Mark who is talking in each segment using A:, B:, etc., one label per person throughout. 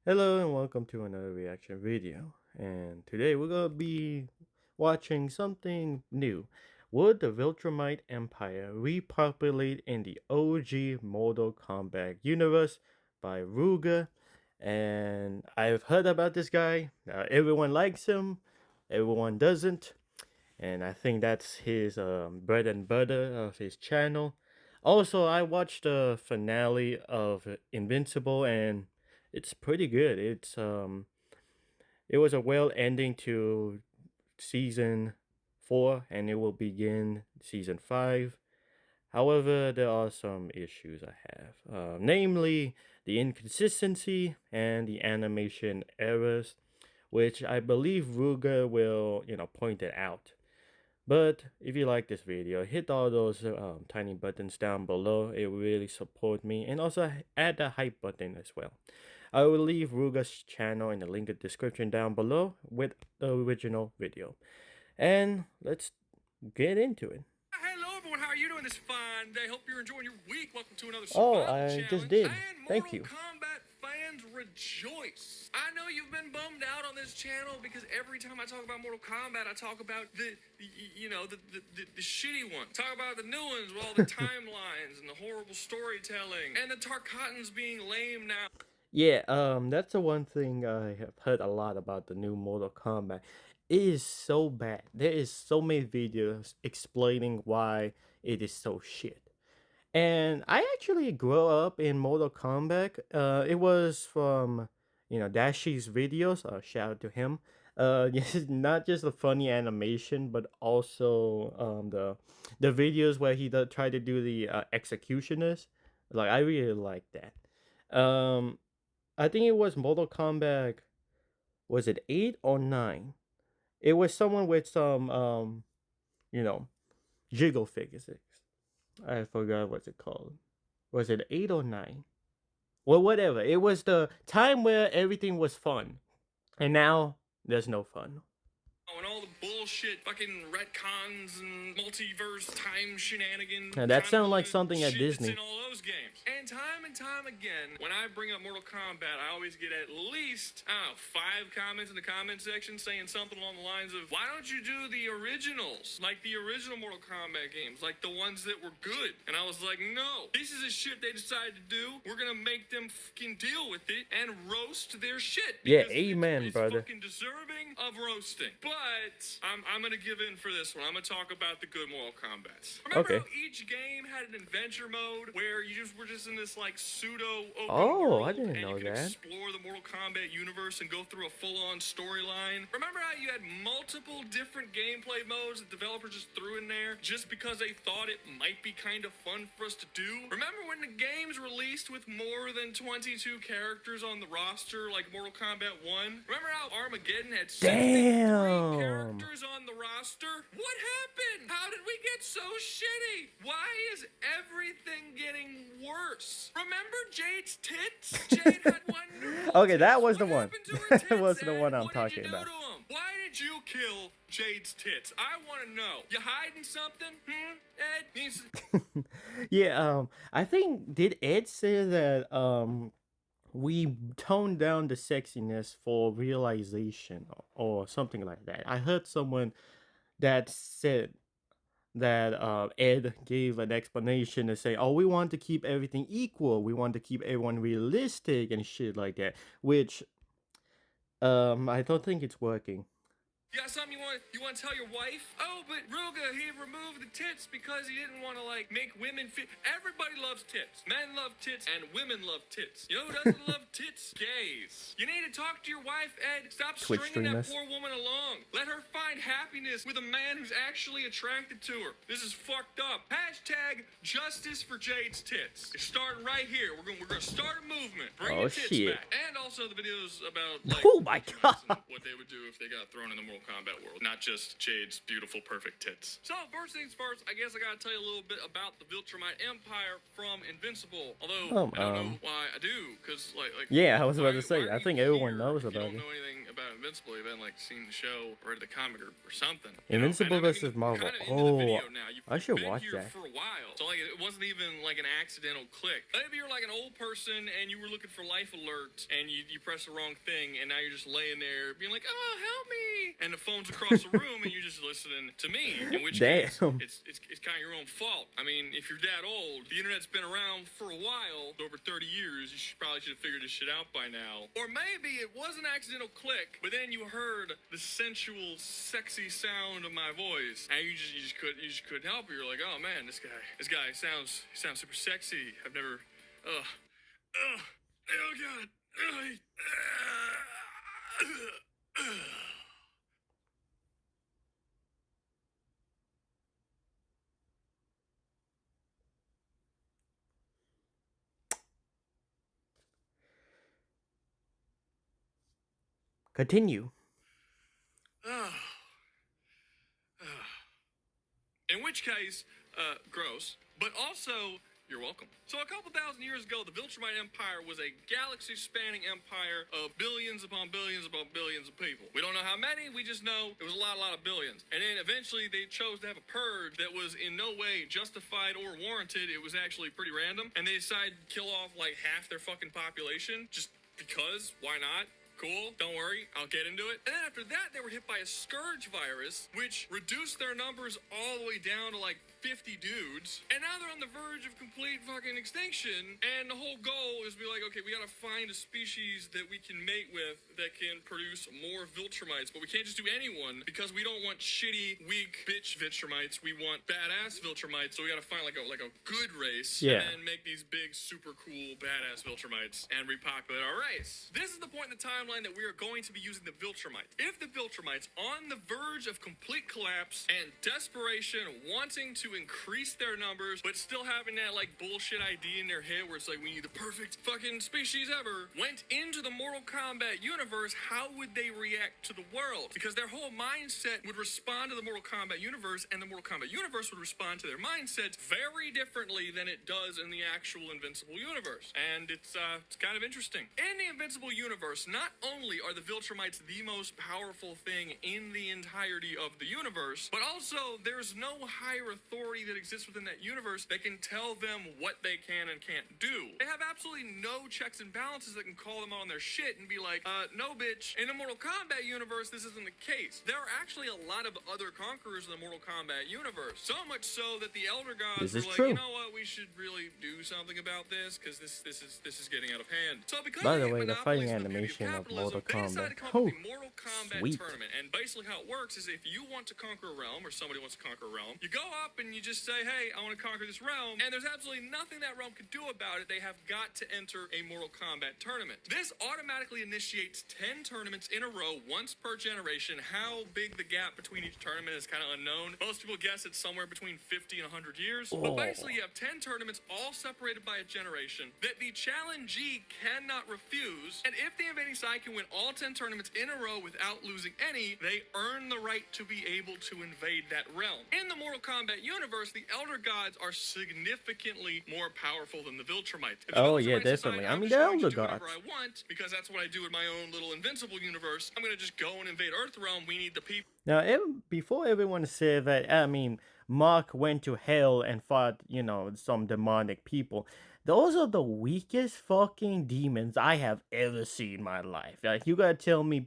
A: Hello and welcome to another reaction video. And today we're gonna be watching something new. Would the Viltrumite Empire repopulate in the OG Mortal Kombat universe by Ruger? And I've heard about this guy. Everyone likes him, everyone doesn't. And I think that's his bread and butter of his channel. Also, I watched the finale of Invincible, and it's pretty good. It was a well ending to season 4, and it will begin season 5. However, there are some issues I have, namely the inconsistency and the animation errors, which I believe Ruger will, point it out. But if you like this video, hit all those tiny buttons down below. It will really support me. And also add the hype button as well. I will leave Ruga's channel in the link in the description down below with the original video. And let's get into it.
B: Hello everyone, how are you doing this fine day? Hope you're enjoying your week. Welcome to another
A: Oh,
B: survival
A: I
B: challenge.
A: just did.
B: And
A: Thank
B: Mortal
A: you.
B: Kombat fans rejoice. I know you've been bummed out on this channel because every time I talk about Mortal Kombat, I talk about the shitty ones. Talk about the new ones with all the timelines and the horrible storytelling and the Tarkatans being lame now.
A: Yeah, that's the one thing I have heard a lot about the new Mortal Kombat. It is so bad. There is so many videos explaining why it is so shit. And I actually grew up in Mortal Kombat. It was from, Dashi's videos. Shout out to him. Yes, not just the funny animation, but also the videos where he tried to do the executioners. Like I really like that. I think it was Mortal Kombat. Was it 8 or 9? It was someone with some you know, jiggle figures. I forgot what's it called. Was it 8 or 9? Well, whatever. It was the time where everything was fun, and now there's no fun.
B: And all the bullshit, fucking retcons and multiverse time shenanigans,
A: Now that sounds like
B: convoluted
A: something at
B: shit that's
A: Disney.
B: in all those games. And time again, when I bring up Mortal Kombat, I always get at least, I don't know, 5 comments in the comment section saying something along the lines of, why don't you do the originals? Like the original Mortal Kombat games, like the ones that were good. And I was like, no, this is the shit they decided to do. We're gonna make them fucking deal with it and roast their shit.
A: Yeah,
B: Because
A: amen,
B: it's
A: brother.
B: fucking deserving of roasting. But I'm gonna give in for this one. I'm gonna talk about the good Mortal Kombat. Remember
A: Okay.
B: how each game had an adventure mode where you just were just in this like pseudo open
A: Oh,
B: world
A: I didn't
B: and
A: know
B: you could
A: that.
B: explore the Mortal Kombat universe and go through a full-on storyline? Remember how you had multiple different gameplay modes that developers just threw in there just because they thought it might be kind of fun for us to do? Remember when the games released with more than 22 characters on the roster, like Mortal Kombat 1? Remember how Armageddon had 63
A: Damn.
B: characters on the roster? What happened? How did we get so shitty? Why is everything getting worse? Remember Jade's tits? Jade had wonderful
A: Okay, that was the
B: What
A: one.
B: happened to her
A: That was
B: tits,
A: the
B: Ed?
A: one I'm
B: What did you
A: talking
B: do
A: about.
B: to 'em? Why did you kill Jade's tits? I want to know. You hiding something? Ed?
A: Yeah, I think did Ed say that we toned down the sexiness for realization or something like that. I heard someone that said that Ed gave an explanation to say, "Oh, we want to keep everything equal. We want to keep everyone realistic and shit like that." Which I don't think it's working.
B: You got something you want to tell your wife? Oh, but Ruga, he removed the tits because he didn't want to like make women feel. Everybody loves tits. Men love tits and women love tits. You know who doesn't love tits? Gays. You need to talk to your wife, Ed. Stop
A: Twitch
B: stringing that
A: streamers.
B: poor woman along. Let her find happiness with a man who's actually attracted to her. This is fucked up. Hashtag justice for Jade's tits. It's starting right here. We're gonna start a movement. Bring
A: Oh,
B: your tits
A: shit.
B: back. And also the videos about like
A: Oh my god.
B: what they would do if they got thrown in the Mortal Kombat world, not just Jade's beautiful, perfect tits. So, first things first, I guess I gotta tell you a little bit about the Viltrumite Empire from Invincible. Although, I don't know why I do, because, like
A: yeah, I was about
B: why,
A: to say,
B: why
A: I
B: are
A: think
B: you
A: everyone
B: here
A: knows
B: if you
A: about
B: don't
A: it.
B: know anything about Invincible? Invincible, you haven't like seen the show or read the comic or something.
A: Invincible
B: And I
A: versus
B: mean,
A: Marvel.
B: kind of into the
A: Oh,
B: video now. You've
A: I should
B: been
A: watch
B: here
A: that.
B: for a while, so like it wasn't even like an accidental click. Maybe you're like an old person and you were looking for life alert and you pressed the wrong thing and now you're just laying there being like, oh, help me, and the phone's across the room and you're just listening to me. In which case, it's kind of your own fault. I mean, if you're that old, the internet's been around for a while, over 30 years. You probably should have figured this shit out by now. Or maybe it was an accidental click, but then you heard the sensual, sexy sound of my voice, and you just couldn't help it. You're like, oh man, this guy sounds super sexy. I've never, oh god,
A: Continue.
B: In which case, gross. But also, you're welcome. So a couple thousand years ago, the Viltrumite Empire was a galaxy-spanning empire of billions upon billions upon billions of people. We don't know how many, we just know it was a lot of billions. And then eventually they chose to have a purge that was in no way justified or warranted. It was actually pretty random. And they decided to kill off like half their fucking population just because, why not? Cool, don't worry, I'll get into it. And then after that, they were hit by a scourge virus, which reduced their numbers all the way down to like 50 dudes. And now they're on the verge of complete fucking extinction. And the whole goal is to be like, okay, we gotta find a species that we can mate with that can produce more Viltrumites. But we can't just do anyone because we don't want shitty, weak bitch Viltrumites. We want badass Viltrumites. So we gotta find like a good race.
A: Yeah.
B: And make these big, super cool, badass Viltrumites and repopulate our race. This is the point in the timeline that we are going to be using the Viltrumite. If the Viltrumites on the verge of complete collapse and desperation, wanting to increase their numbers, but still having that like bullshit idea in their head where it's like we need the perfect fucking species ever, went into the Mortal Kombat universe, how would they react to the world? Because their whole mindset would respond to the Mortal Kombat universe, and the Mortal Kombat universe would respond to their mindsets very differently than it does in the actual Invincible universe. And it's kind of interesting. In the Invincible universe, not only are the Viltrumites the most powerful thing in the entirety of the universe, but also there's no higher authority that exists within that universe that can tell them what they can and can't do. They have absolutely no checks and balances that can call them on their shit and be like, no bitch, in the Mortal Kombat universe, this isn't the case. There are actually a lot of other conquerors in the Mortal Kombat universe. So much so that the Elder Gods were like, you know what, we should really do something about this because this is getting out of hand. So because
A: By the way, the fighting animation of Mortal Kombat.
B: Oh, the Mortal Kombat tournament. And basically how it works is if you want to conquer a realm or somebody wants to conquer a realm, you go up and you just say, hey, I want to conquer this realm, and there's absolutely nothing that realm can do about it. They have got to enter a Mortal Kombat tournament. This automatically initiates 10 tournaments in a row once per generation. How big the gap between each tournament is kind of unknown. Most people guess it's somewhere between 50 and 100 years. But basically you have 10 tournaments all separated by a generation that the challengee cannot refuse. And if the invading side can win all 10 tournaments in a row without losing any, they earn the right to be able to invade that realm. In the Mortal Kombat universe, the Elder Gods are significantly more powerful than the Viltrumites.
A: Oh yeah, definitely. I mean, the Elder Gods.
B: I want, because that's what I do in my own little Invincible universe. I'm gonna just go and invade Earthrealm. We need the people.
A: Now, before everyone said that, I mean, Mark went to hell and fought, you know, some demonic people. Those are the weakest fucking demons I have ever seen in my life. Like, you gotta tell me,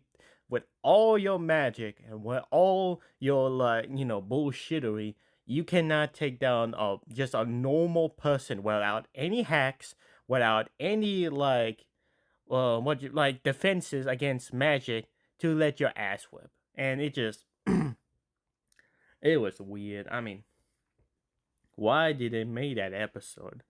A: with all your magic and with all your, like, you know, bullshittery, you cannot take down just a normal person without any hacks, without any, like, defenses against magic to let your ass whip. And it just, it was weird. I mean, why did they make that episode?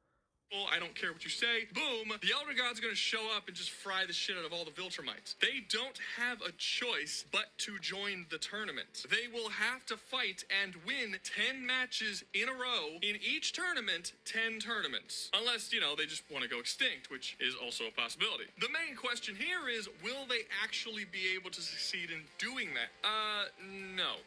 B: I don't care what you say. Boom, the Elder Gods are going to show up and just fry the shit out of all the Viltrumites. They don't have a choice but to join the tournament. They will have to fight and win 10 matches in a row. In each tournament, 10 tournaments. Unless, you know, they just want to go extinct, which is also a possibility. The main question here is, will they actually be able to succeed in doing that? No.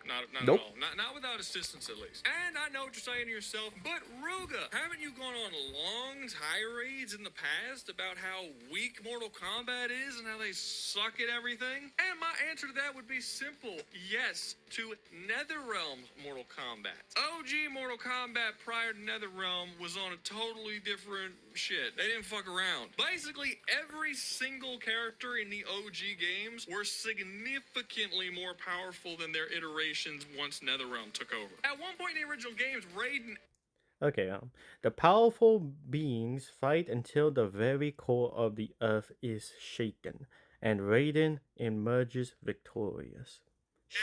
B: Not
A: Nope.
B: at all. Not without assistance, at least. And I know what you're saying to yourself, but Ruga, haven't you gone on long tirades in the past about how weak Mortal Kombat is and how they suck at everything? And my answer to that would be simple. Yes, to NetherRealm's Mortal Kombat. OG Mortal Kombat prior to NetherRealm was on a totally different shit. They didn't fuck around. Basically, every single character in the OG games were significantly more powerful than their iterations once NetherRealm took over. At one point in the original games, Raiden...
A: Okay, the powerful beings fight until the very core of the earth is shaken, and Raiden emerges victorious.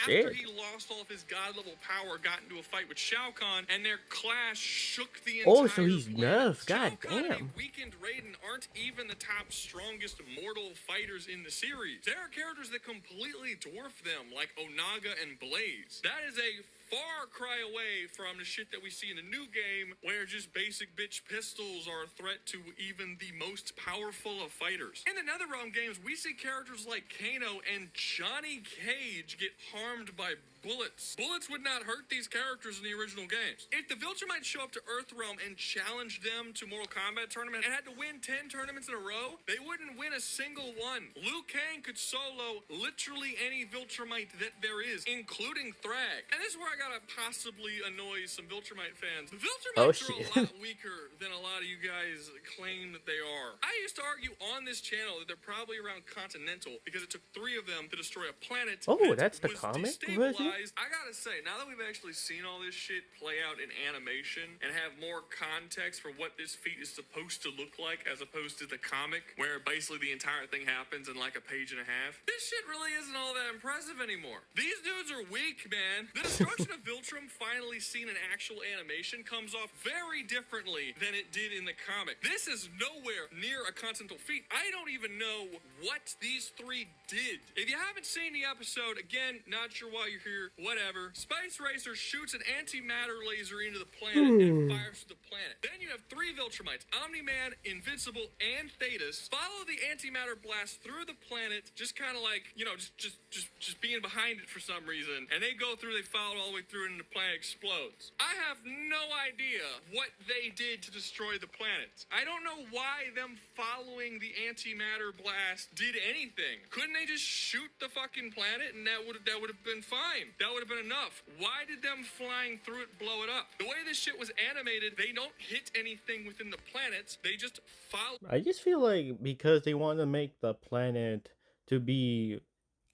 B: After
A: Shit.
B: he lost all of his god-level power, got into a fight with Shao Kahn, and their clash shook the
A: Oh,
B: entire
A: so he's
B: planet.
A: nerfed. God
B: Shao Kahn and
A: damn.
B: a weakened Raiden aren't even the top strongest mortal fighters in the series. There are characters that completely dwarf them, like Onaga and Blaze. That is a far cry away from the shit that we see in the new game, where just basic bitch pistols are a threat to even the most powerful of fighters. In the NetherRealm games, we see characters like Kano and Johnny Cage get harmed by bullets. Bullets would not hurt these characters in the original games. If the Viltrumite show up to Earthrealm and challenge them to Mortal Kombat tournament and had to win 10 tournaments in a row, they wouldn't win a single one. Liu Kang could solo literally any Viltrumite that there is, including Thrag. And this is where I gotta possibly annoy some Viltrumite fans. The Viltrumites are a lot weaker than a lot of you guys claim that they are. I used to argue on this channel that they're probably around Continental because it took 3 of them to destroy a planet.
A: Oh, that's the comic version?
B: I gotta say, now that we've actually seen all this shit play out in animation and have more context for what this feat is supposed to look like as opposed to the comic where basically the entire thing happens in like a page and a half, this shit really isn't all that impressive anymore. These dudes are weak, man. The destruction of Viltrum finally seen in actual animation comes off very differently than it did in the comic. This is nowhere near a Continental feat. I don't even know what these 3 did. If you haven't seen the episode, again, not sure why you're here, whatever. Space Racer shoots an antimatter laser into the planet and it fires to the planet. Then you have 3 Viltrumites, Omni-Man, Invincible, and Thetis, follow the antimatter blast through the planet, just kind of like, you know, just being behind it for some reason. And they go through, they follow all the way through, and the planet explodes. I have no idea what they did to destroy the planet. I don't know why them following the antimatter blast did anything. Couldn't they just shoot the fucking planet and that would have been fine? That would have been enough. Why did them flying through it blow it up? The way this shit was animated, they don't hit anything within the planet. They just follow.
A: I just feel like because they want to make the planet to be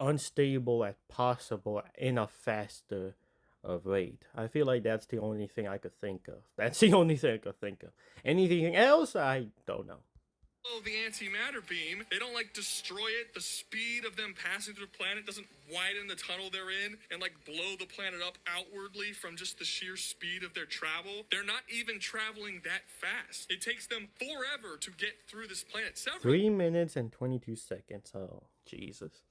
A: unstable as possible in a faster rate. I feel like that's the only thing I could think of. That's the only thing I could think of. Anything else, I don't know.
B: The antimatter beam, they don't like destroy it. The speed of them passing through the planet doesn't widen the tunnel they're in and like blow the planet up outwardly from just the sheer speed of their travel. They're not even traveling that fast. It takes them forever to get through this planet.
A: 3 minutes and 22 seconds. Oh, Jesus.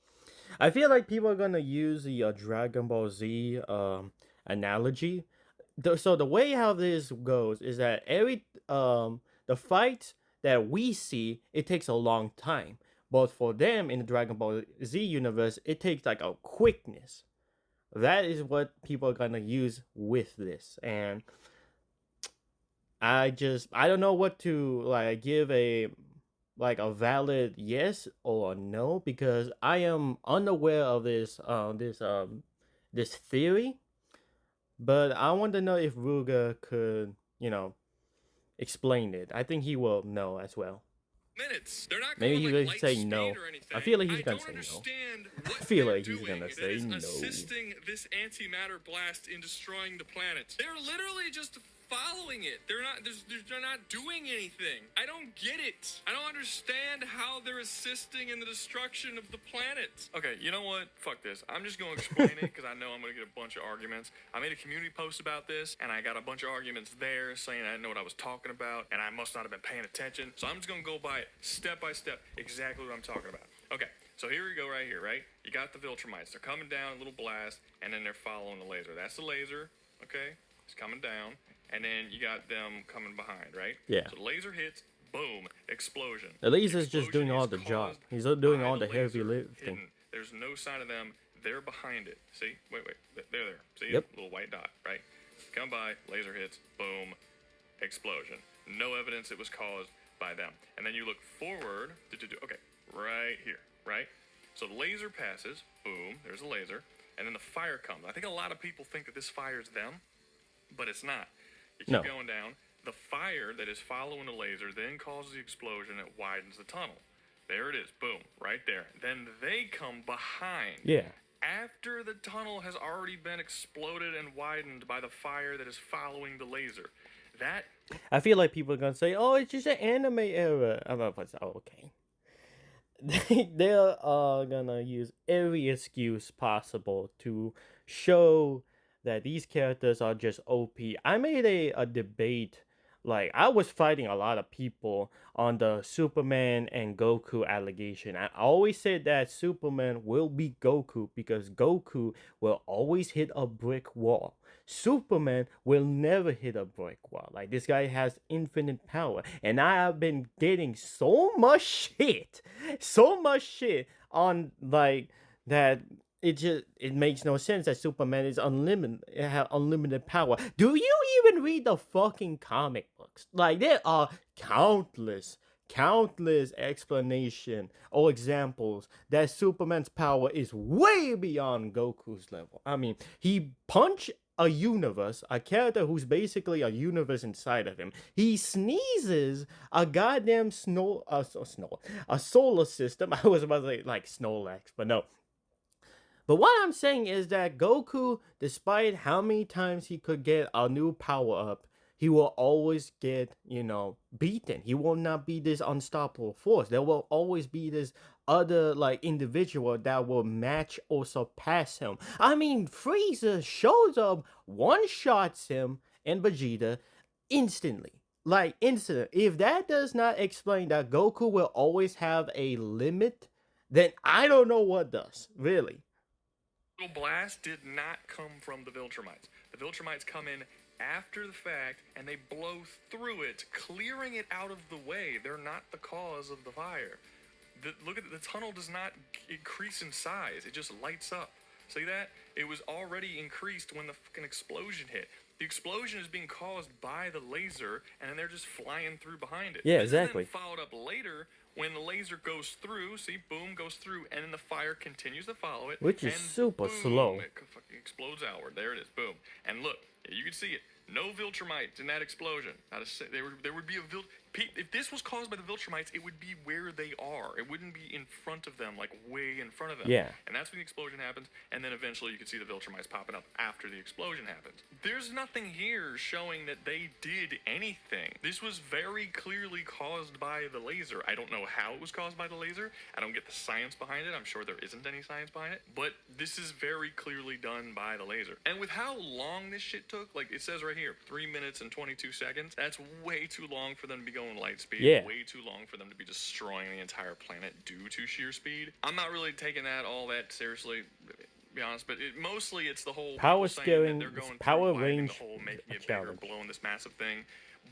A: I feel like people are gonna use the Dragon Ball Z analogy. So the way how this goes is that the fights that we see, it takes a long time. But for them in the Dragon Ball Z universe, it takes like a quickness. That is what people are gonna use with this. And I don't know what to like give a valid yes or no, because I am unaware of this theory. But I want to know if Ruger could, explain it. I think he will know as well.
B: Minutes. They're not
A: Maybe
B: going
A: he
B: like
A: will say no. I feel like he's gonna say no. I feel like he's gonna say no.
B: Assisting this antimatter blast in destroying the planet. They're literally just following it. They're not doing anything. I don't get it. I don't understand how they're assisting in the destruction of the planet. Okay, you know what? Fuck this. I'm just going to explain it because I know I'm going to get a bunch of arguments. I made a community post about this and I got a bunch of arguments there saying I didn't know what I was talking about and I must not have been paying attention. So I'm just going to go by it step by step exactly what I'm talking about. Okay, so here we go right here, right? You got the Viltrumites. They're coming down, a little blast, and then they're following the laser. That's the laser, okay? It's coming down. And then you got them coming behind, right?
A: Yeah.
B: So the laser hits, boom, explosion.
A: The laser's just doing all the job. He's doing all the heavy lifting.
B: There's no sign of them. They're behind it. See? Wait. They're there. See?
A: Yep.
B: Little white dot, right? Come by, laser hits, boom, explosion. No evidence it was caused by them. And then you look forward. Okay, right here, right? So the laser passes. Boom, there's a laser. And then the fire comes. I think a lot of people think that this fire's them, but it's not. You keep
A: No.
B: going down. The fire that is following the laser then causes the explosion that widens the tunnel. There it is. Boom. Right there. Then they come behind.
A: Yeah.
B: After the tunnel has already been exploded and widened by the fire that is following the laser. That...
A: I feel like people are gonna say, "Oh, it's just an anime error." I'm not gonna say, "Oh, okay." They're gonna use every excuse possible to show that these characters are just OP. I made a debate. Like, I was fighting a lot of people on the Superman and Goku allegation. I always said that Superman will beat Goku because Goku will always hit a brick wall. Superman will never hit a brick wall. Like, this guy has infinite power. And I have been getting so much shit on, like, that it makes no sense that Superman is unlimited, have unlimited power. Do you even read the fucking comic books? Like, there are countless explanation or examples that Superman's power is way beyond Goku's level. I mean, he punched a universe, a character who's basically a universe inside of him. He sneezes a goddamn a solar system. I was about to say like Snorlax, but no. But what I'm saying is that Goku, despite how many times he could get a new power up, he will always get, beaten. He will not be this unstoppable force. There will always be this other, like, individual that will match or surpass him. I mean, Frieza shows up, one-shots him and Vegeta instantly. Like, instant. If that does not explain that Goku will always have a limit, then I don't know what does, really.
B: Blast did not come from the Viltrumites. The Viltrumites come in after the fact and they blow through it, clearing it out of the way. They're not the cause of the fire. Look at the tunnel does not increase in size. It just lights up. See that? It was already increased when the fucking explosion hit. The explosion is being caused by the laser, and then they're just flying through behind it.
A: Yeah,
B: this
A: exactly.
B: is then followed up later when the laser goes through. See, boom, goes through, and then the fire continues to follow it.
A: Which is super slow.
B: It fucking explodes outward. There it is. Boom. And look, you can see it. No Viltrumites in that explosion. There would be a if this was caused by the Viltrumites, it would be where they are. It wouldn't be in front of them, like way in front of them.
A: Yeah.
B: And that's when the explosion happens, and then eventually you can see the Viltrumites popping up after the explosion happens. There's nothing here showing that they did anything. This was very clearly caused by the laser. I don't know how it was caused by the laser. I don't get the science behind it. I'm sure there isn't any science behind it. But this is very clearly done by the laser. And with how long this shit took, like it says right here, 3 minutes and 22 seconds, that's way too long for them to be going light speed.
A: Yeah.
B: Way too long for them to be destroying the entire planet due to sheer speed. I'm not really taking that all that seriously, to be honest, but mostly it's the whole
A: power
B: scaling,
A: scaling, power range,
B: the hole, making it bigger, blowing this massive thing,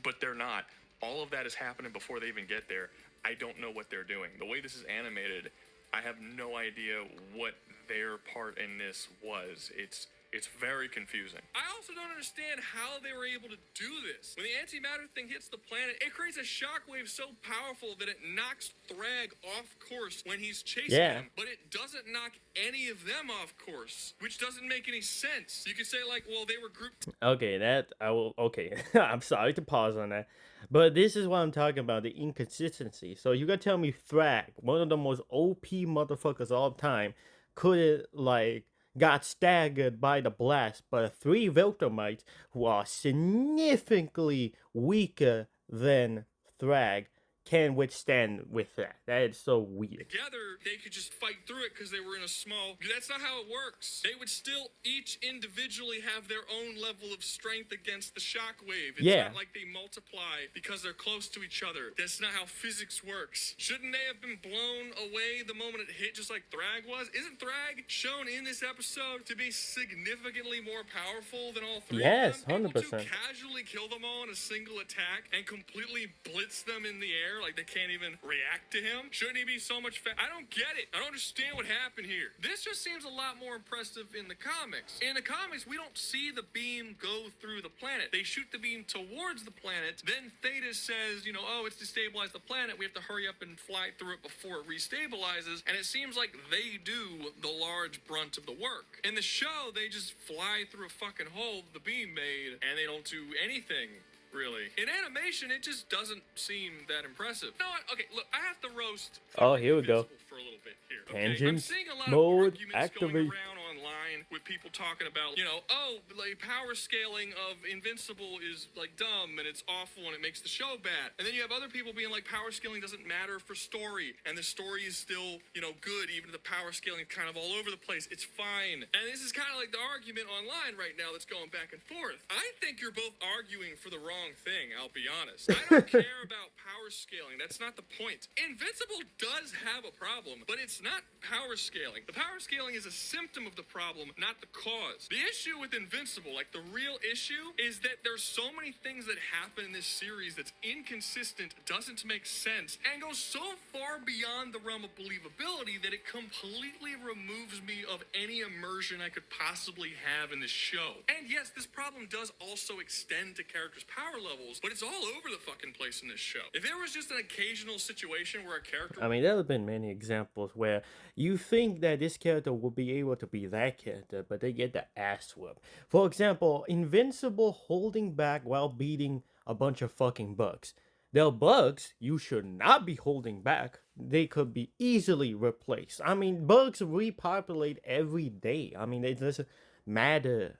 B: but they're not. All of that is happening before they even get there. I don't know what they're doing. The way this is animated, I have no idea what their part in this was. It's very confusing. I also don't understand how they were able to do this. When the antimatter thing hits the planet, it creates a shockwave so powerful that it knocks Thrag off course when he's chasing him, but it doesn't knock any of them off course, which doesn't make any sense. You could say, like, well, they were grouped.
A: Okay, I'm sorry to pause on that. But this is what I'm talking about, the inconsistency. So you gotta tell me Thrag, one of the most OP motherfuckers of all time, could got staggered by the blast, but 3 Viltrumites who are significantly weaker than Thrag can withstand with that. That is so weird.
B: Together, they could just fight through it because they were in a small... That's not how it works. They would still each individually have their own level of strength against the shockwave. It's not like they multiply because they're close to each other. That's not how physics works. Shouldn't they have been blown away the moment it hit, just like Thrag was. Isn't Thrag shown in this episode to be significantly more powerful than all three of them?
A: Yes,
B: Able to
A: 100%.
B: casually kill them all in a single attack and completely blitz them in the air like they can't even react to him? Shouldn't he be so much I don't get it. I don't understand what happened here. This just seems a lot more impressive in the comics. In the comics, we don't see the beam go through the planet. They shoot the beam towards the planet. Then Thetis says, you know, oh, it's destabilized the planet. We have to hurry up and fly through it before it restabilizes. And it seems like they do the large brunt of the work. In the show, they just fly through a fucking hole the beam made, and they don't do anything. Really. In animation, it just doesn't seem that impressive. You know what? Okay, look, I have to roast
A: Here we go.
B: for a little bit here. Okay? I'm
A: Tangent
B: seeing a lot
A: mode
B: of arguments
A: activate.
B: going around online with people talking about, you know, oh, like power scaling of Invincible is like dumb and it's awful and it makes the show bad. And then you have other people being like, power scaling doesn't matter for story, and the story is still, you know, good, even if the power scaling is kind of all over the place. It's fine. And this is kind of like the argument online right now that's going back and forth. I think you're both arguing for the wrong thing, I'll be honest. I don't care about power scaling. That's not the point. Invincible does have a problem, but it's not power scaling. The power scaling is a symptom of the problem, not the cause. The issue with Invincible, like the real issue, is that there's so many things that happen in this series that's inconsistent, doesn't make sense, and goes so far beyond the realm of believability that it completely removes me of any immersion I could possibly have in this show. And yes, this problem does also extend to characters' power levels, but it's all over the fucking place in this show. If there was just an occasional situation where a character...
A: I mean, there have been many examples where you think that this character will be able to be that character, but they get the ass whooped. For example, Invincible holding back while beating a bunch of fucking bugs. They're bugs you should not be holding back. They could be easily replaced. I mean, bugs repopulate every day. I mean, it doesn't matter.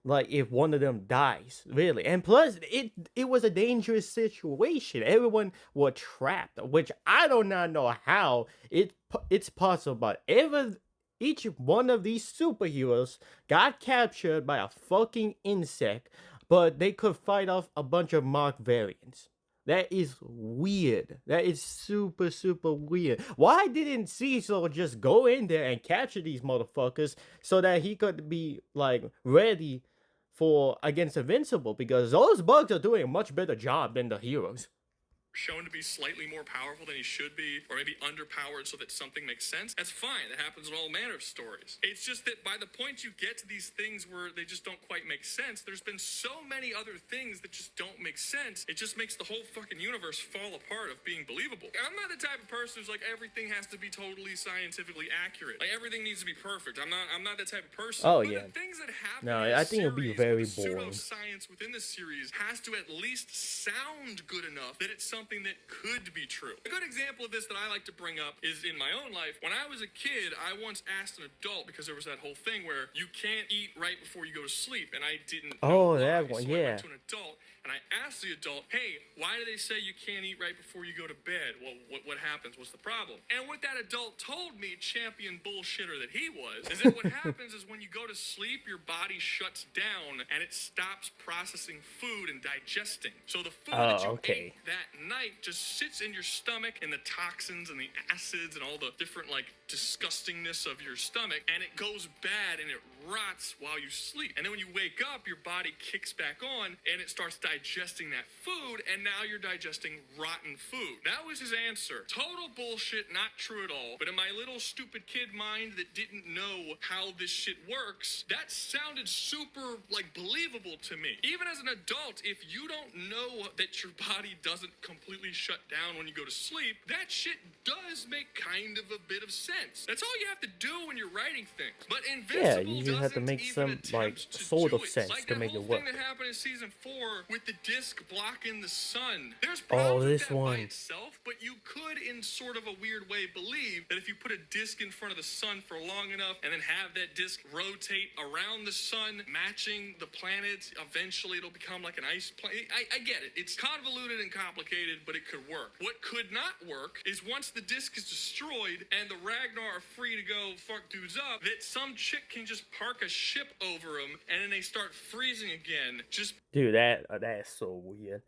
A: Like, if one of them dies, really. And plus, it was a dangerous situation. Everyone was trapped, which I do not know how it's possible. But each one of these superheroes got captured by a fucking insect, but they could fight off a bunch of Mark variants. That is weird. That is super, super weird. Why didn't Cecil just go in there and capture these motherfuckers so that he could be, like, ready for against Invincible? Because those bugs are doing a much better job than the heroes.
B: Shown to be slightly more powerful than he should be, or maybe underpowered so that something makes sense, that's fine. That happens in all manner of stories. It's just that by the point you get to these things where they just don't quite make sense, there's been so many other things that just don't make sense, it just makes the whole fucking universe fall apart of being believable. I'm not the type of person who's like, everything has to be totally scientifically accurate. Like, everything needs to be perfect. I'm not that type of person.
A: Oh,
B: but
A: yeah.
B: the things that happen
A: No,
B: in
A: I think it'll be
B: series,
A: very
B: the
A: boring.
B: pseudoscience within the series has to at least sound good enough that it's something that could be true. A good example of this that I like to bring up is in my own life. When I was a kid, I once asked an adult, because there was that whole thing where you can't eat right before you go to sleep, and I didn't know why.
A: That one,
B: so
A: yeah.
B: I went to an adult, and I asked the adult, hey, why do they say you can't eat right before you go to bed? Well, what happens? What's the problem? And what that adult told me, champion bullshitter that he was, is that what happens is when you go to sleep, your body shuts down, and it stops processing food and digesting. So the food that you ate that night just sits in your stomach, and the toxins and the acids and all the different, like, disgustingness of your stomach, and it goes bad and it rots while you sleep. And then when you wake up, your body kicks back on and it starts digesting that food, and now you're digesting rotten food. That was his answer. Total bullshit, not true at all. But in my little stupid kid mind that didn't know how this shit works, that sounded super, like, believable to me. Even as an adult, if you don't know that your body doesn't completely shut down when you go to sleep, that shit does make kind of a bit of sense. That's all you have to do when you're writing things. But Invincible
A: you just have to make some, like, sort of sense to make it work.
B: Like that whole thing that happened in season 4 with the disc blocking the sun. There's problems with that by itself, but you could, in sort of a weird way, believe that if you put a disc in front of the sun for long enough and then have that disc rotate around the sun, matching the planets, eventually it'll become like an ice planet. I get it. It's convoluted and complicated, but it could work. What could not work is once the disc is destroyed and the Ragnar are free to go fuck dudes up, that some chick can just park a ship over them and then they start freezing again. Just
A: dude, that's so weird.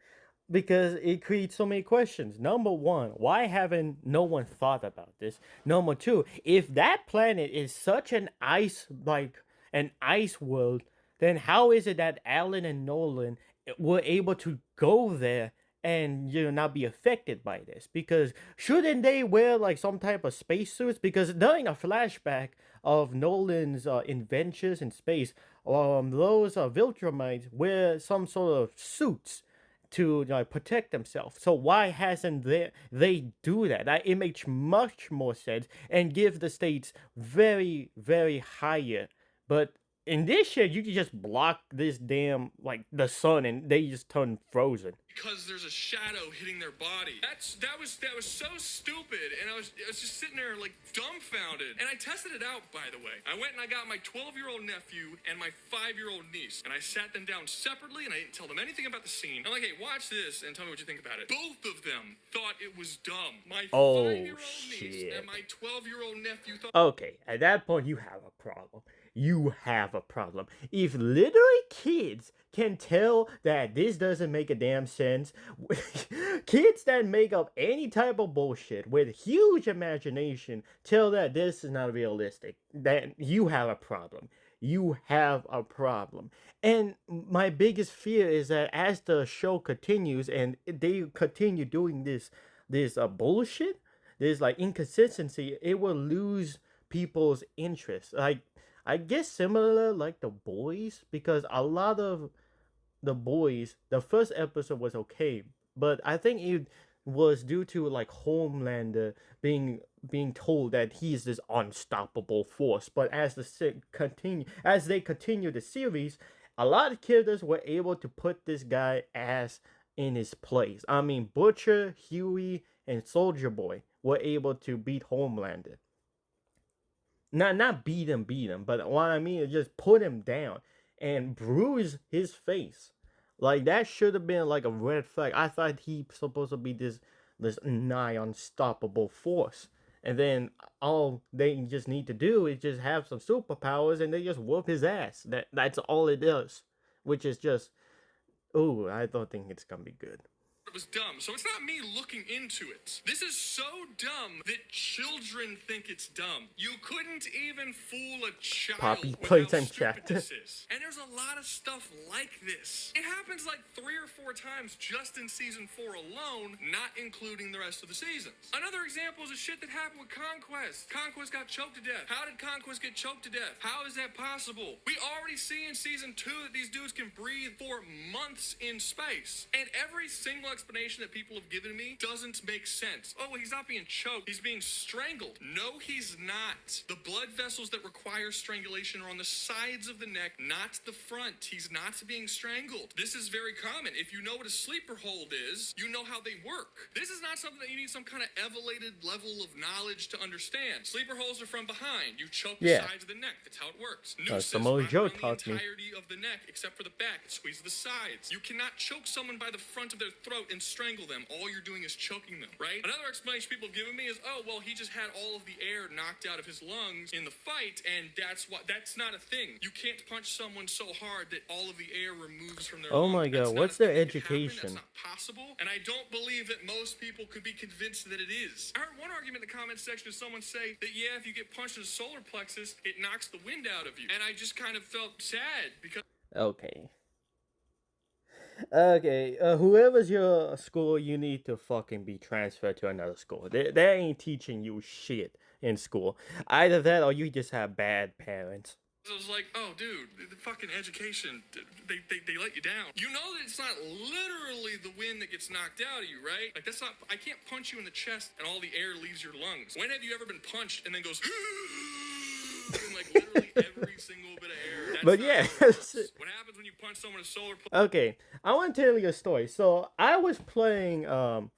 A: because it creates so many questions. Number one, why haven't no one thought about this? Number two, if that planet is such an ice, like an ice world, then how is it that Alan and Nolan were able to go there and not be affected by this? Because shouldn't they wear like some type of spacesuits? Because during a flashback of Nolan's adventures in space, those Viltrumites wear some sort of suits to protect themselves. So why hasn't they do that? It makes much more sense and give the states very very higher. But in this shit, you can just block this damn like the sun and they just turn frozen.
B: Because there's a shadow hitting their body. That was so stupid, and I was just sitting there like dumbfounded. And I tested it out, by the way. I went and I got my 12-year-old nephew and my 5-year-old niece, and I sat them down separately, and I didn't tell them anything about the scene. I'm like, hey, watch this and tell me what you think about it. Both of them thought it was dumb. My
A: Oh
B: 5-year-old niece
A: shit.
B: and my 12-year-old nephew thought.
A: Okay, at that point you have a problem. You have a problem. If literally kids can tell that this doesn't make a damn sense, kids that make up any type of bullshit with huge imagination tell that this is not realistic, then you have a problem. You have a problem. And my biggest fear is that as the show continues and they continue doing this bullshit, this like inconsistency, it will lose people's interest. Like I guess similar like the boys, because a lot of the boys, the first episode was okay, but I think it was due to like Homelander being told that he's this unstoppable force. But as they continue the series, a lot of characters were able to put this guy ass in his place. I mean, Butcher, Huey, and Soldier Boy were able to beat Homelander. Not beat him, but what I mean is just put him down and bruise his face. Like that should have been like a red flag. I thought he supposed to be this nigh unstoppable force. And then all they just need to do is just have some superpowers and they just whoop his ass. That's all it does. Which is just, oh, I don't think it's gonna be good.
B: It was dumb. So it's not me looking into it. This is so dumb that children think it's dumb. You couldn't even fool a child
A: Poppy
B: with how
A: playtime
B: stupid
A: chat.
B: this is. And there's a lot of stuff like this. It happens like 3 or 4 times just in season 4 alone, not including the rest of the seasons. Another example is the shit that happened with Conquest. Conquest got choked to death. How did Conquest get choked to death? How is that possible? We already see in season 2 that these dudes can breathe for months in space. And every single explanation that people have given me doesn't make sense. Oh, well, he's not being choked. He's being strangled. No, he's not. The blood vessels that require strangulation are on the sides of the neck, not the front. He's not being strangled. This is very common. If you know what a sleeper hold is, you know how they work. This is not something that you need some kind of elevated level of knowledge to understand. Sleeper holes are from behind. You choke the sides of the neck. That's how it works. Nooses
A: Samoa
B: run
A: Joe
B: around the
A: taught me.
B: entirety of the neck except for the back. It squeezes the sides. You cannot choke someone by the front of their throat and strangle them. All you're doing is choking them, right? Another explanation people have given me is, oh, well, he just had all of the air knocked out of his lungs in the fight, and that's not a thing. You can't punch someone so hard that all of the air removes from their lungs.
A: Oh my god, what's their education?
B: That's not possible, and I don't believe that most people could be convinced that it is. I heard one argument in the comment section of someone say that, yeah, if you get punched in the solar plexus, it knocks the wind out of you. And I just kind of felt sad because...
A: Okay. Okay, whoever's your school, you need to fucking be transferred to another school. They ain't teaching you shit in school. Either that or you just have bad parents.
B: I was like, oh, dude, the fucking education, they let you down. You know that it's not literally the wind that gets knocked out of you, right? Like, that's not, I can't punch you in the chest and all the air leaves your lungs. When have you ever been punched and then goes, and like literally every single bit of air? That's
A: but yeah.
B: What happens when you punch someone in solar
A: Okay, I want to tell you a story. So, I was playing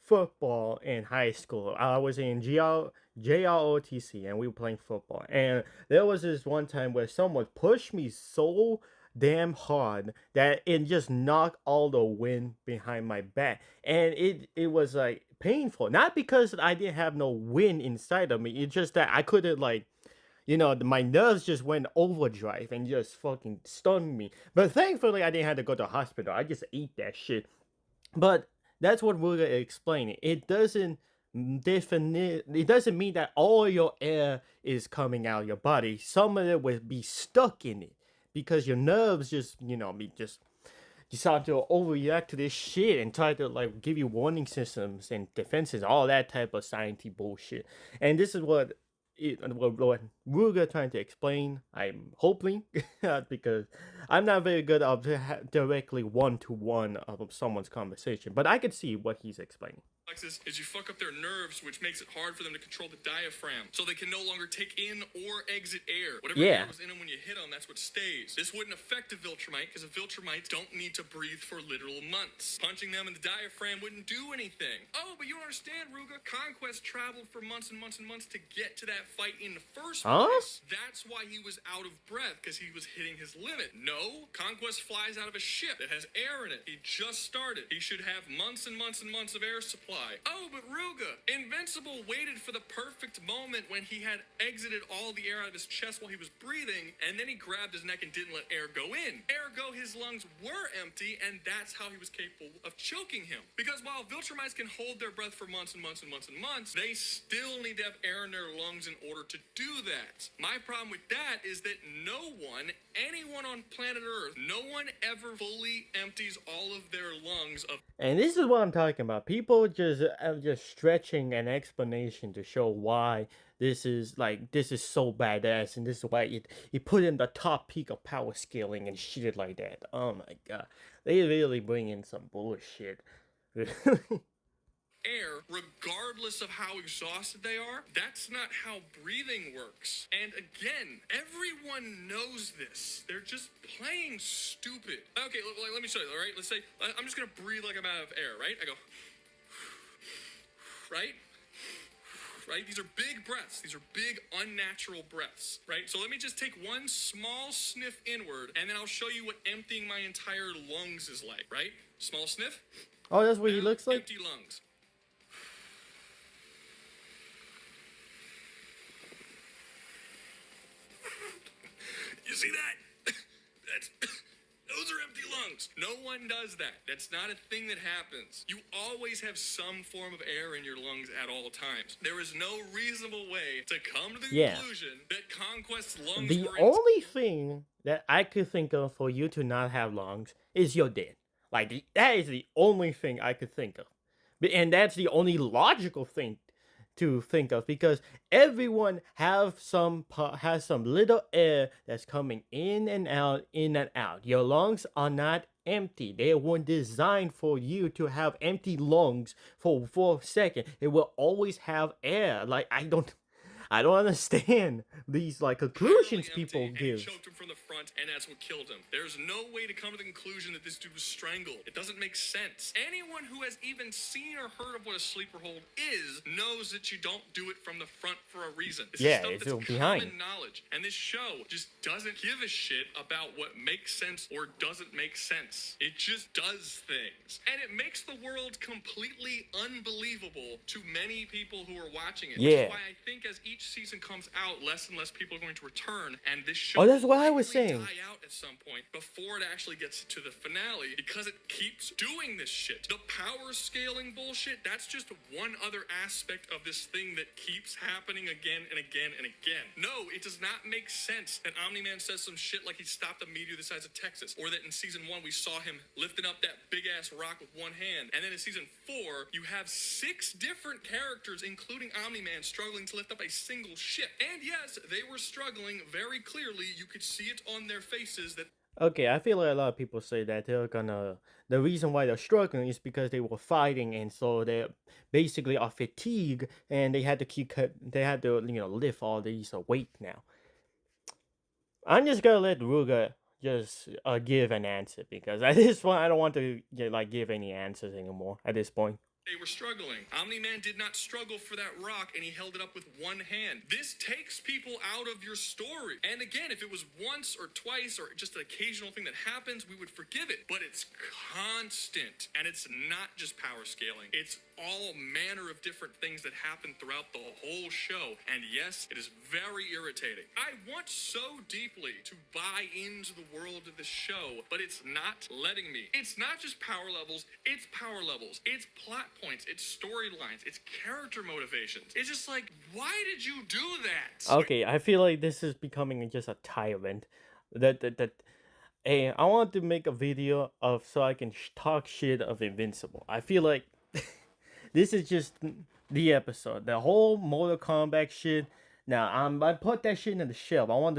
A: football in high school. I was in JROTC and we were playing football. And there was this one time where someone pushed me so damn hard that it just knocked all the wind behind my back. And it was like painful. Not because I didn't have no wind inside of me. It's just that I couldn't like, my nerves just went overdrive and just fucking stunned me. But thankfully I didn't have to go to the hospital. I just ate that shit. But That's what we're explaining. It doesn't mean that all your air is coming out of your body. Some of it will be stuck in it because your nerves just be just decide to overreact to this shit and try to like give you warning systems and defenses, all that type of scientific bullshit. And this is what Ruger trying to explain. I'm hoping because I'm not very good at directly one to one of someone's conversation, but I could see what he's explaining.
B: Is you fuck up their nerves, which makes it hard for them to control the diaphragm, so they can no longer take in or exit air. Whatever air was in them when you hit them, that's what stays. This wouldn't affect a Viltrumite, because a Viltrumite don't need to breathe for literal months. Punching them in the diaphragm wouldn't do anything. Oh, but you don't understand, Ruga. Conquest traveled for months and months and months to get to that fight in the first place. That's why he was out of breath, because he was hitting his limit. No, Conquest flies out of a ship that has air in it. He just started. He should have months and months and months of air supply. Oh, but Ruga, Invincible waited for the perfect moment when he had exited all the air out of his chest while he was breathing, and then he grabbed his neck and didn't let air go in. Ergo, his lungs were empty, and that's how he was capable of choking him. Because while Viltrumites can hold their breath for months and months and months and months, they still need to have air in their lungs in order to do that. My problem with that is that anyone on planet Earth, no one ever fully empties all of their lungs of.
A: And this is what I'm talking about. People just stretching an explanation to show why this is so badass, and this is why it put in the top peak of power scaling and shit like that. Oh my god, they really bring in some bullshit.
B: Air, regardless of how exhausted they are, that's not how breathing works. And again, everyone knows this. They're just playing stupid. Okay, let me show you, all right? Let's say, I'm just gonna breathe like I'm out of air, right? I go, right? Right? These are big breaths. These are big, unnatural breaths, right? So let me just take one small sniff inward, and then I'll show you what emptying my entire lungs is like, right? Small sniff.
A: Oh, that's what he looks like?
B: Empty lungs. You see that? Those are empty lungs. No one does that. That's not a thing that happens. You always have some form of air in your lungs at all times. There is no reasonable way to come to the conclusion that Conquest's lungs
A: The only thing that I could think of for you to not have lungs is you're dead. Like, that is the only thing I could think of. And that's the only logical thing to think of, because everyone has some little air that's coming in and out, in and out. Your lungs are not empty. They weren't designed for you to have empty lungs for a second. It will always have air. Like, I don't understand these like conclusions people give.
B: He choked him from the front, and that's what killed him. There's no way to come to the conclusion that this dude was strangled. It doesn't make sense. Anyone who has even seen or heard of what a sleeper hold is knows that you don't do it from the front for a reason. This is stuff that's common knowledge. And this show just doesn't give a shit about what makes sense or doesn't make sense. It just does things. And it makes the world completely unbelievable to many people who are watching it. Which is why I think as each season comes out, less and less people are going to return, and this show
A: that's what I was saying.
B: Die out at some point before it actually gets to the finale, because it keeps doing this shit. The power scaling bullshit, that's just one other aspect of this thing that keeps happening again and again and again. No, it does not make sense that Omni-Man says some shit like he stopped a meteor the size of Texas, or that in season 1 we saw him lifting up that big ass rock with one hand, and then in season 4 you have 6 different characters, including Omni-Man, struggling to lift up a single ship. And yes, they were struggling very clearly. You could see it on their faces that.
A: Okay, I feel like a lot of people say that the reason why they're struggling is because they were fighting, and so they basically are fatigued, and they had to lift all these weight now. I'm just gonna let Ruga just give an answer, because at this point I don't want to give any answers anymore at this point.
B: They were struggling. Omni-Man did not struggle for that rock, and he held it up with one hand. This takes people out of your story. And again, if it was once or twice or just an occasional thing that happens, we would forgive it. But it's constant, and it's not just power scaling. It's all manner of different things that happen throughout the whole show. And yes, it is very irritating. I want so deeply to buy into the world of the show, but it's not letting me. It's not just power levels, it's power levels. It's plot points, it's storylines, it's character motivations. It's just like, why did you do that?
A: Okay, I feel like this is becoming just a tyrant. Hey, I want to make a video of so I can talk shit of Invincible. I feel like this is just the episode. The whole Mortal Kombat shit. Now I put that shit in the shelf. I want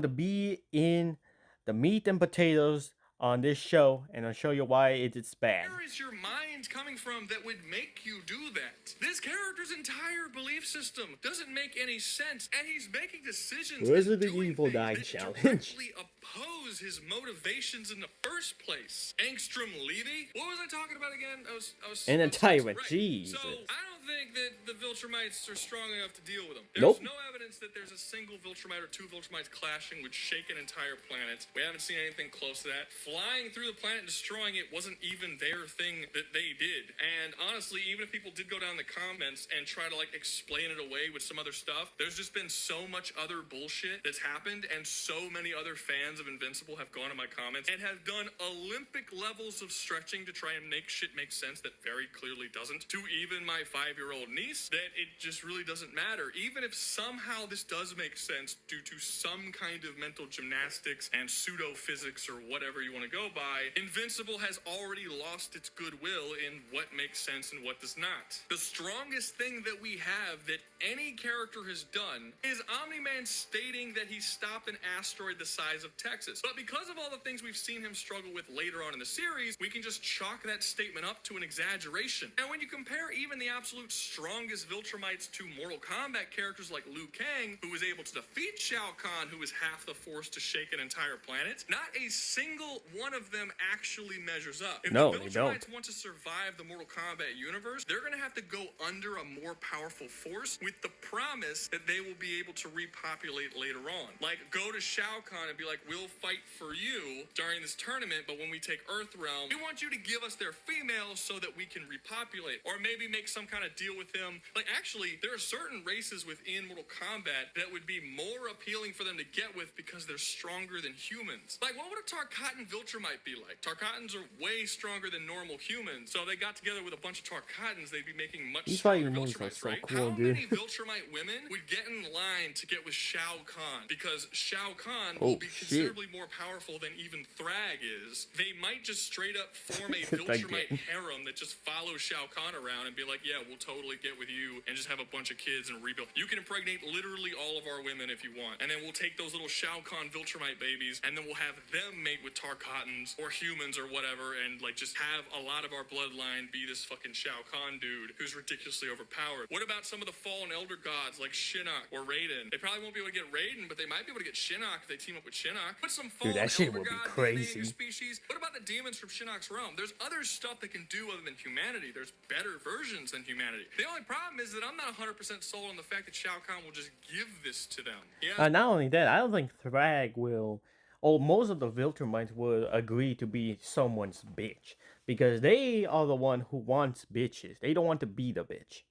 A: to be in the meat and potatoes on this show, and I'll show you why it's bad.
B: Where is your mind coming from that would make you do that? This character's entire belief system doesn't make any sense, and he's making decisions
A: Resident Evil 9
B: that
A: challenge.
B: directly oppose his motivations in the first place. Angstrom Levy? What was I talking about again? I was
A: And a tyrant,
B: right.
A: Jesus.
B: So I don't think that the Viltrumites are strong enough to deal with them.
A: Nope.
B: There's no evidence that there's a single Viltrumite or two Viltrumites clashing would shake an entire planet. We haven't seen anything close to that. Flying through the planet and destroying it wasn't even their thing that they did. And honestly, even if people did go down in the comments and try to like explain it away with some other stuff, there's just been so much other bullshit that's happened, and so many other fans of Invincible have gone to my comments and have done Olympic levels of stretching to try and make shit make sense that very clearly doesn't. To even my 5-year-old niece, that it just really doesn't matter. Even if somehow this does make sense due to some kind of mental gymnastics and pseudo physics or whatever you want to go by, Invincible has already lost its goodwill in what makes sense and what does not. The strongest thing that we have that any character has done is Omni-Man stating that he stopped an asteroid the size of Texas. But because of all the things we've seen him struggle with later on in the series, we can just chalk that statement up to an exaggeration. And when you compare even the absolute strongest Viltrumites to Mortal Kombat characters like Liu Kang, who was able to defeat Shao Kahn, who was half the force to shake an entire planet, not a single one of them actually measures up. If
A: No,
B: the
A: they don't.
B: Viltrumites want to survive the Mortal Kombat universe, they're going to have to go under a more powerful force with the promise that they will be able to repopulate later on. Like, go to Shao Kahn and be like, we'll fight for you during this tournament, but when we take Earthrealm, we want you to give us their females so that we can repopulate. Or maybe make some kind of deal with them. Like, actually, there are certain races within Mortal Kombat that would be more appealing for them to get with because they're stronger than humans. Like, what would a Tarkatan Viltrumite be like? Tarkatans are way stronger than normal humans, so if they got together with a bunch of Tarkatans, they'd be making much
A: These
B: stronger
A: fighting moves are
B: Viltrumites,
A: so
B: right?
A: cool,
B: How
A: dude.
B: many Viltrumite women would get in line to get with Shao Kahn? Because Shao Kahn
A: Oh,
B: will be
A: shit.
B: considerably more powerful than even Thrag is. They might just straight up form a Viltrumite harem that just follows Shao Kahn around and be like, yeah, we'll totally get with you and just have a bunch of kids and rebuild. You can impregnate literally all of our women if you want. And then we'll take those little Shao Kahn Viltrumite babies and then we'll have them mate with Tarkatans or humans or whatever, and like just have a lot of our bloodline be this fucking Shao Kahn dude who's ridiculously overpowered. What about some of the fallen elder gods like Shinnok or Raiden? They probably won't be able to get Raiden, but they might be able to get Shinnok if they team up with Shinnok. Put some fallen
A: that shit
B: elder
A: would be
B: god
A: crazy.
B: DNA in your species. What about the demons from Shinnok's realm? There's other stuff they can do other than humanity. There's better versions than humanity. The only problem is that I'm not 100% sold on the fact that Shao Kahn will just give this to them. Yeah.
A: Not only that, I don't think Thrag will, or most of the Viltrumites will agree to be someone's bitch. Because they are the one who wants bitches. They don't want to be the bitch.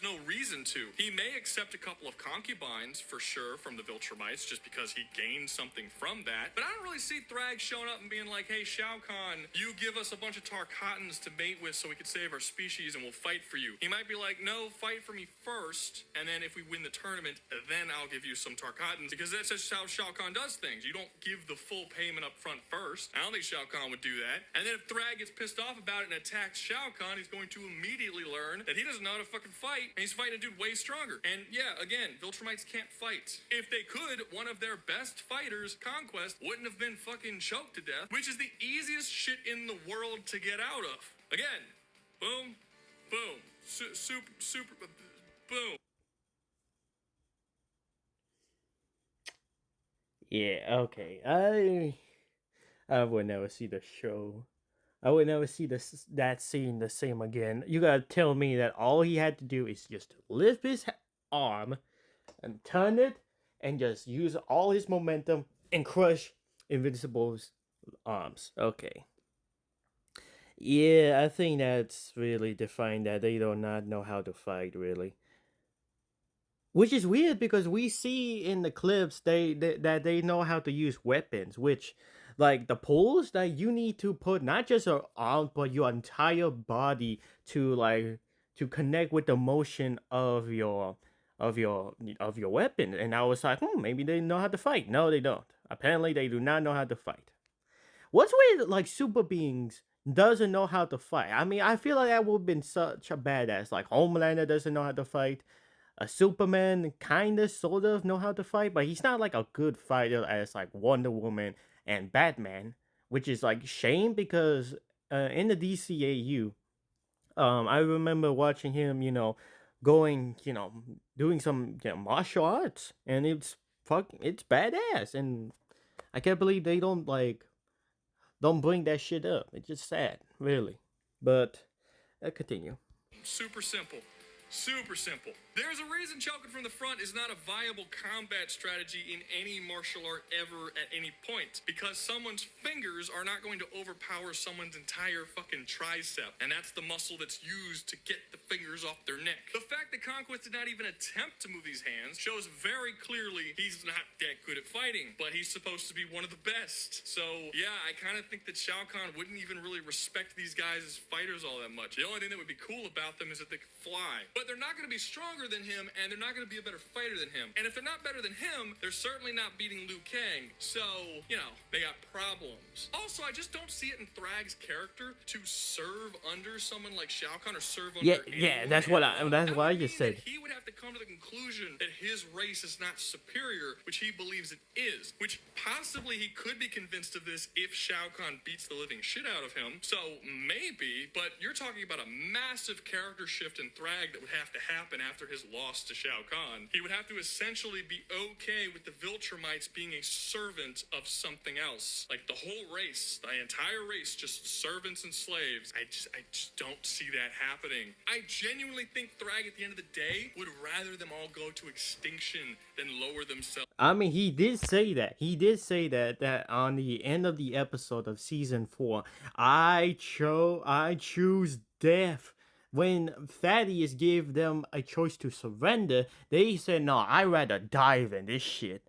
B: No reason to. He may accept a couple of concubines, for sure, from the Viltrumites, just because he gained something from that. But I don't really see Thrag showing up and being like, hey, Shao Kahn, you give us a bunch of Tarkatans to mate with so we could save our species and we'll fight for you. He might be like, no, fight for me first, and then if we win the tournament, then I'll give you some Tarkatans, because that's just how Shao Kahn does things. You don't give the full payment up front first. I don't think Shao Kahn would do that. And then if Thrag gets pissed off about it and attacks Shao Kahn, he's going to immediately learn that he doesn't know how to fucking fight, and he's fighting a dude way stronger. And yeah, again, Viltrumites can't fight. If they could, one of their best fighters, Conquest, wouldn't have been fucking choked to death, which is the easiest shit in the world to get out of. Again, boom, boom, super, boom.
A: Yeah, okay. I will never see the show I would never see that scene the same again. You gotta tell me that all he had to do is just lift his arm and turn it and just use all his momentum and crush Invincible's arms. Okay. Yeah, I think that's really defined that they do not know how to fight, really. Which is weird because we see in the clips that they know how to use weapons, which like the pulls that you need to put not just your arm but your entire body to like to connect with the motion of your weapon. And I was like, maybe they know how to fight. No, they don't. Apparently they do not know how to fight. What's weird like super beings doesn't know how to fight? I mean, I feel like that would have been such a badass. Like Homelander doesn't know how to fight. A Superman kind of sort of know how to fight, but he's not like a good fighter as like Wonder Woman and Batman, which is like shame because in the DCAU, I remember watching him, going, doing some martial arts, and it's badass, and I can't believe they don't bring that shit up. It's just sad, really. But continue.
B: Super simple. Super simple. There's a reason choking from the front is not a viable combat strategy in any martial art ever at any point. Because someone's fingers are not going to overpower someone's entire fucking tricep. And that's the muscle that's used to get the fingers off their neck. The fact that Conquest did not even attempt to move these hands shows very clearly he's not that good at fighting. But he's supposed to be one of the best. So, yeah, I kind of think that Shao Kahn wouldn't even really respect these guys as fighters all that much. The only thing that would be cool about them is that they could fly. But they're not going to be stronger than him, and they're not going to be a better fighter than him. And if they're not better than him, they're certainly not beating Liu Kang. So, they got problems. Also, I just don't see it in Thrag's character to serve under someone like Shao Kahn or serve under
A: Yeah, that's what I just said.
B: he would have to come to the conclusion that his race is not superior, which he believes it is. Which possibly he could be convinced of this if Shao Kahn beats the living shit out of him. So, maybe, but you're talking about a massive character shift in Thrag that would have to happen after his loss to Shao Kahn. He would have to essentially be okay with the Viltrumites being a servant of something else. Like the whole race, the entire race, just servants and slaves. I just don't see that happening. I genuinely think Thrag at the end of the day would rather them all go to extinction than lower themselves.
A: I mean, he did say that. He did say that on the end of the episode of season 4, I choose death. When Thaddeus gave them a choice to surrender, they said, "No, I'd rather dive in this shit."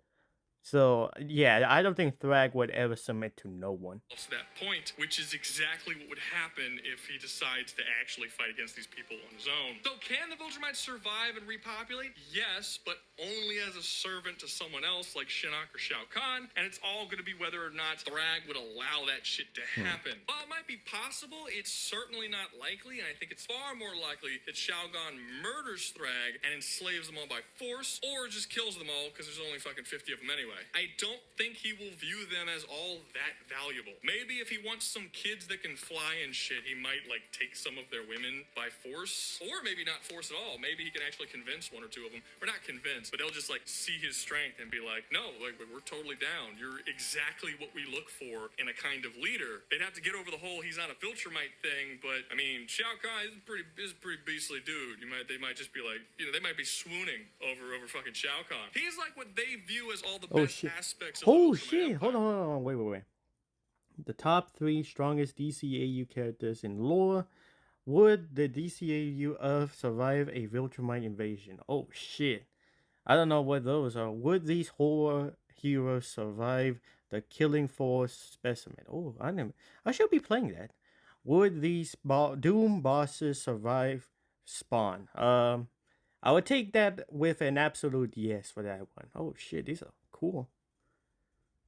A: So yeah, I don't think Thrag would ever submit to no one.
B: To that point, which is exactly what would happen if he decides to actually fight against these people on his own. So can the Viltrumites survive and repopulate? Yes, but only as a servant to someone else like Shinnok or Shao Kahn, and it's all going to be whether or not Thrag would allow that shit to happen. While it might be possible, it's certainly not likely, and I think it's far more likely that Shao Kahn murders Thrag and enslaves them all by force, or just kills them all because there's only fucking 50 of them anyway. I don't think he will view them as all that valuable. Maybe if he wants some kids that can fly and shit, he might take some of their women by force, or maybe not force at all. Maybe he can actually convince one or two of them, or not convince, but they'll just see his strength and be like, no, we're totally down. You're exactly what we look for in a kind of leader. They'd have to get over the whole he's not a Viltrumite thing, but I mean, Shao Kahn is a pretty beastly dude. They might just be like, they might be swooning over fucking Shao Kahn. He's like what they view as all the best aspects of
A: Oh
B: the
A: shit!
B: Empire.
A: Hold on, wait. The top 3 strongest DCAU characters in lore. Would the DCAU Earth survive a Viltrumite invasion? Oh shit! I don't know what those are. Would these horror heroes survive the Killing Force specimen? Oh, I should be playing that. Would these Doom bosses survive Spawn? I would take that with an absolute yes for that one. Oh shit, these are cool.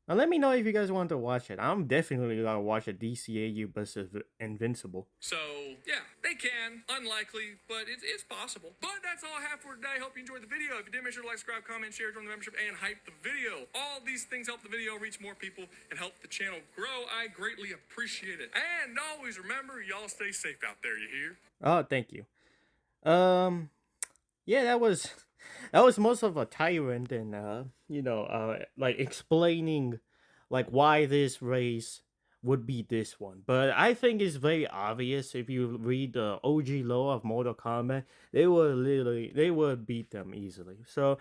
A: And let me know if you guys want to watch it. I'm definitely gonna watch a DCAU versus Invincible.
B: So, yeah, they can. Unlikely, but it's possible. But that's all I have for today. Hope you enjoyed the video. If you did, make sure to like, subscribe, comment, share, join the membership, and hype the video. All these things help the video reach more people and help the channel grow. I greatly appreciate it. And always remember, y'all stay safe out there, you hear?
A: Oh, thank you. Yeah, that was most of a tyrant and explaining why this race would be this one. But I think it's very obvious if you read the OG lore of Mortal Kombat, they would beat them easily. So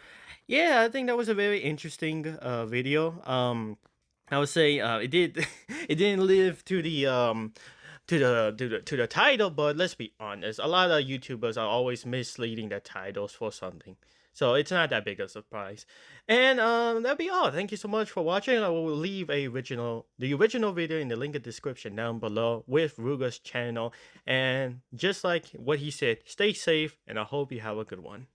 A: yeah, I think that was a very interesting video. I would say it did it didn't live to the to the title, but let's be honest, a lot of YouTubers are always misleading their titles for something. So it's not that big a surprise. And that'll be all. Thank you so much for watching. I will leave the original video in the link in the description down below with Ruga's channel. And just like what he said, stay safe and I hope you have a good one.